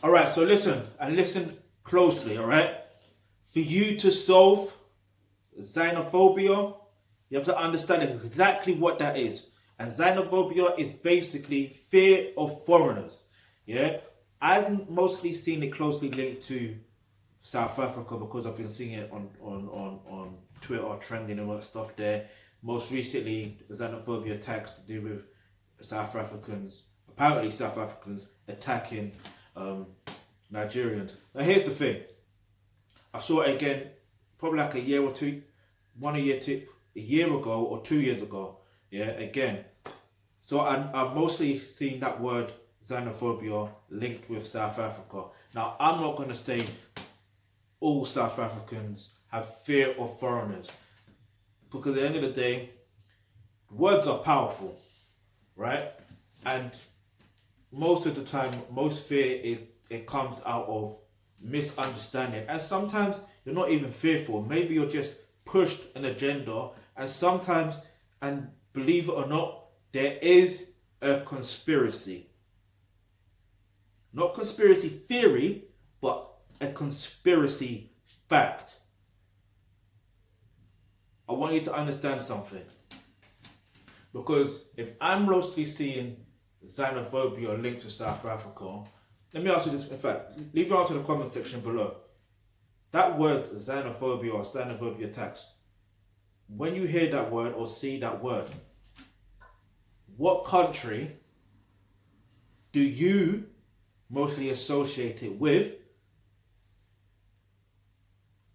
All right, so listen closely, all right? For you to solve xenophobia, you have to understand exactly what that is. And xenophobia is basically fear of foreigners. Yeah? I've mostly seen it closely linked to South Africa because I've been seeing it on Twitter trending and all that stuff there. Most recently, xenophobia attacks to do with apparently South Africans attacking Nigerians. Now here's the thing. I saw it again probably like a year or two, a year ago or 2 years ago. Yeah, again. So I've mostly seen that word xenophobia linked with South Africa. Now I'm not going to say all South Africans have fear of foreigners, because at the end of the day, words are powerful, right? And most of the time, most fear it comes out of misunderstanding, and sometimes you're not even fearful. Maybe you're just pushed an agenda, and sometimes, and believe it or not, there is a conspiracy. Not conspiracy theory, but a conspiracy fact. I want you to understand something. Because if I'm mostly seeing xenophobia linked to South Africa, let me ask you this. In fact, leave your answer in the comment section below. That word xenophobia or xenophobia attacks, when you hear that word or see that word, what country do you mostly associate it with?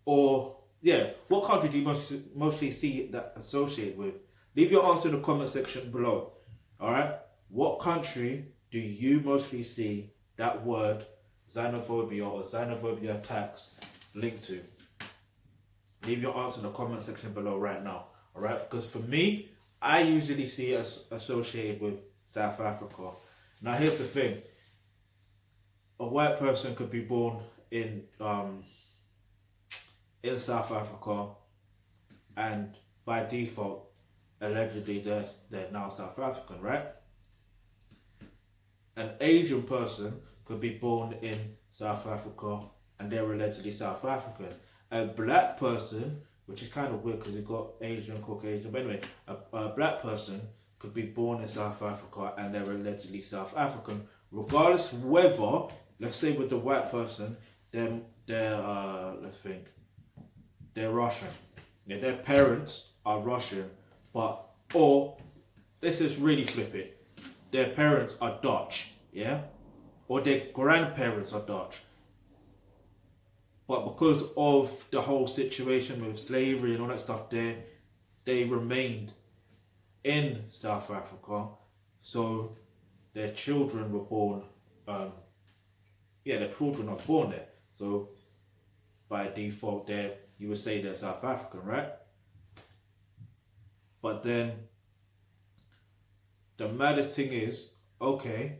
Or, yeah, what country do you mostly see that associated with? Leave your answer in the comment section below. Alright? What country do you mostly see that word xenophobia or xenophobia attacks linked to? Leave your answer in the comment section below right now. Alright? Because for me, I usually see it associated with South Africa. Now here's the thing. A white person could be born in South Africa, and by default, allegedly they're now South African, right? An Asian person could be born in South Africa and they're allegedly South African. A black person, which is kind of weird because you've got Asian, Caucasian, but anyway, a black person could be born in South Africa and they're allegedly South African, regardless whether, let's say with the white person, they're let's think, they're Russian. Yeah, their parents are Russian, or let's just really flip it. Their parents are Dutch, yeah? Or their grandparents are Dutch. But because of the whole situation with slavery and all that stuff there, they remained in South Africa. So their children were born, their children are born there. So by default there, you would say they're South African, right? But then the maddest thing is, okay,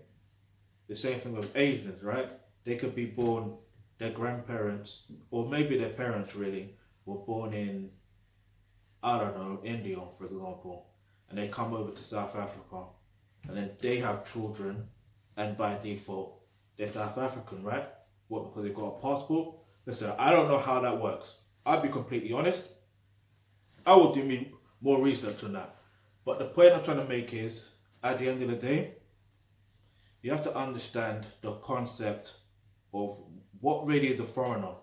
the same thing with Asians, right? They could be born, their grandparents, or maybe their parents really, were born in, I don't know, India, for example, and they come over to South Africa, and then they have children, and by default, they're South African, right? What, because they've got a passport? Listen, I don't know how that works. I'll be completely honest. I will do me more research on that. But the point I'm trying to make is, at the end of the day, you have to understand the concept of what really is a foreigner.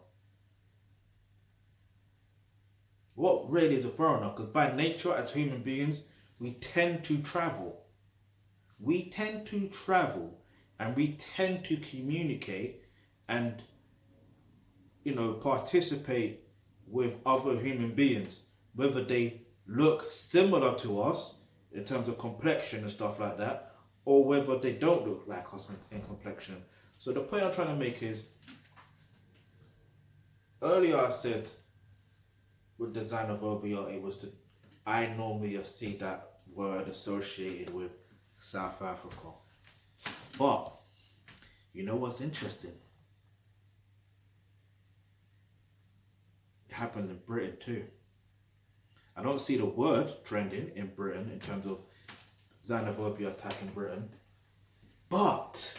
What really is a foreigner? Because by nature, as human beings, we tend to travel. We tend to travel and we tend to communicate and, participate with other human beings, whether they look similar to us in terms of complexion and stuff like that, or whether they don't look like us in complexion. So the point I'm trying to make is, earlier I said with the xenophobia, I normally see that word associated with South Africa. But you know what's interesting? It happens in Britain too. I don't see the word trending in Britain in terms of xenophobia attacking Britain, but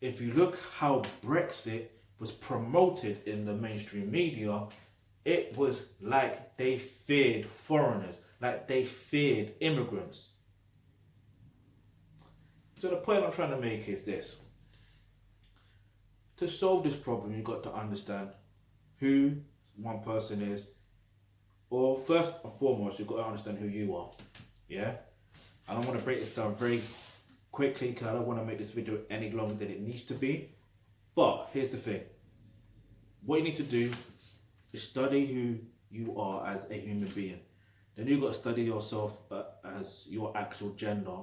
if you look how Brexit was promoted in the mainstream media, it was like they feared foreigners, like they feared immigrants. So the point I'm trying to make is this. To solve this problem, you've got to understand who one person is, or first and foremost, you've got to understand who you are. Yeah? And I want to break this down very quickly because I don't want to make this video any longer than it needs to be. But here's the thing. What you need to do is study who you are as a human being. Then you've got to study yourself as your actual gender,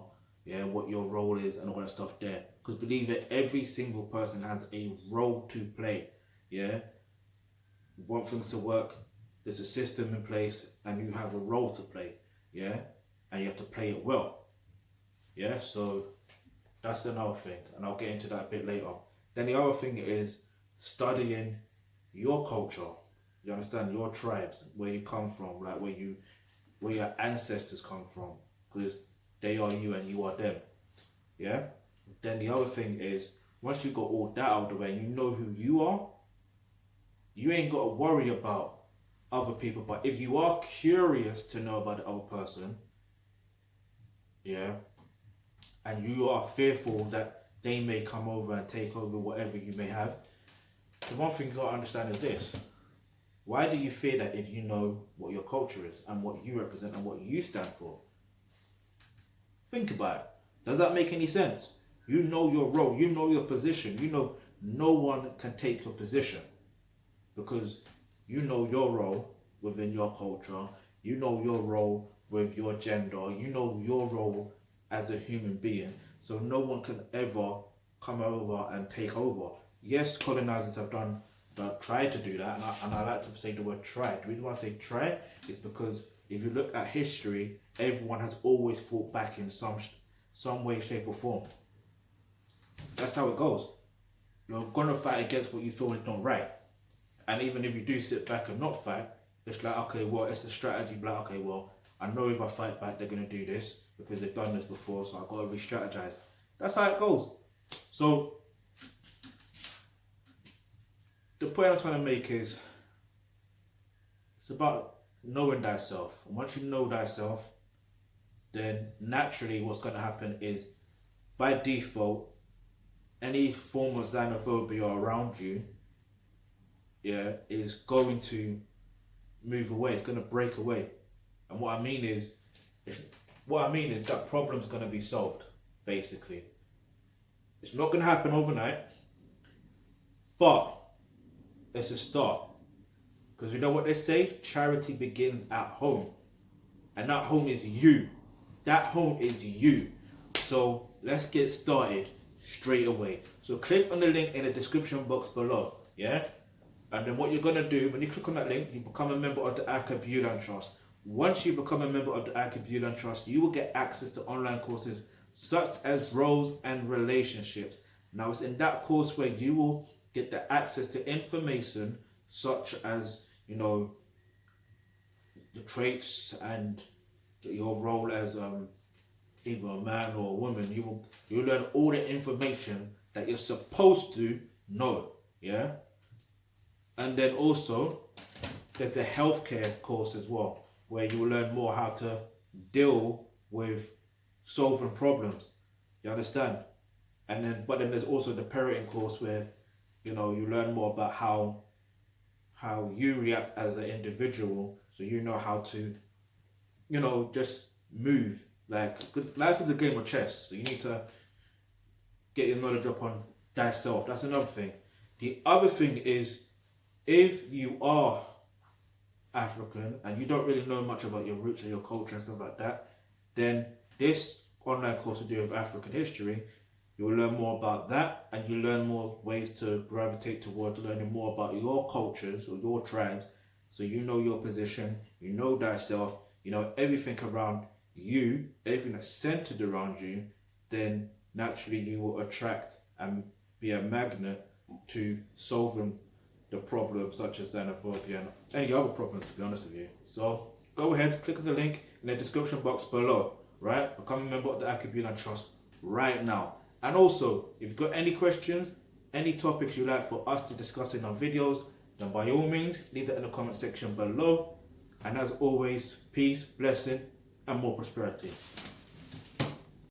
yeah, what your role is and all that stuff there. Because believe it, every single person has a role to play, yeah. Want things to work, there's a system in place and you have a role to play, yeah, and you have to play it well, yeah. So that's another thing, and I'll get into that a bit later. Then the other thing is studying your culture. You understand your tribes, where you come from, like where your ancestors come from, because they are you and you are them, yeah. Then the other thing is, once you got all that out of the way, you know who you are, you ain't got to worry about other people. But if you are curious to know about the other person, yeah, and you are fearful that they may come over and take over whatever you may have, the one thing you got to understand is this. Why do you fear that if you know what your culture is and what you represent and what you stand for? Think about it. Does that make any sense? You know your role, you know your position, you know no one can take your position because you know your role within your culture, you know your role with your gender, you know your role as a human being, so no one can ever come over and take over. Yes, colonizers have tried to do that, and I like to say the word try. The reason why I say try is because if you look at history, everyone has always fought back in some way, shape or form. That's how it goes. You're going to fight against what you feel is not right. And even if you do sit back and not fight, it's like, okay, well, it's a strategy. Like, okay, well, I know if I fight back, they're going to do this because they've done this before, so I've got to re-strategize. That's how it goes. So, the point I'm trying to make is, it's about knowing thyself. And once you know thyself, then naturally what's going to happen is, by default, any form of xenophobia around you, yeah, is going to move away. It's going to break away. And what I mean is that problem's going to be solved, basically. It's not going to happen overnight, but it's a start. Because you know what they say? Charity begins at home. And that home is you. That home is you. So let's get started straight away. So click on the link in the description box below, yeah? And then what you're going to do, when you click on that link, you become a member of the Onochie-Obayuwana Trust. Once you become a member of the Onochie-Obayuwana Trust, you will get access to online courses such as roles and relationships. Now it's in that course where you will get the access to information such as, you know, the traits and your role as either a man or a woman. You'll learn all the information that you're supposed to know, yeah? And then also, there's a healthcare course as well, where you will learn more how to deal with solving problems. You understand? But then there's also the parenting course where, you know, you learn more about how you react as an individual, so you know how to, you know, just move. Like, life is a game of chess, so you need to get your knowledge up on thyself. That's another thing. The other thing is, if you are African and you don't really know much about your roots or your culture and stuff like that, then this online course will do with African history. You will learn more about that, and you learn more ways to gravitate towards learning more about your cultures or your tribes, so you know your position, you know thyself, you know everything around you, everything that's centered around you. Then naturally you will attract and be a magnet to solving the problems such as xenophobia and any other problems, to be honest with you. So go ahead, click on the link in the description box below, right? Become a member of the Onochie-Obayuwana Trust right now. And also, if you've got any questions, any topics you'd like for us to discuss in our videos, then by all means, leave that in the comment section below. And as always, peace, blessing, and more prosperity.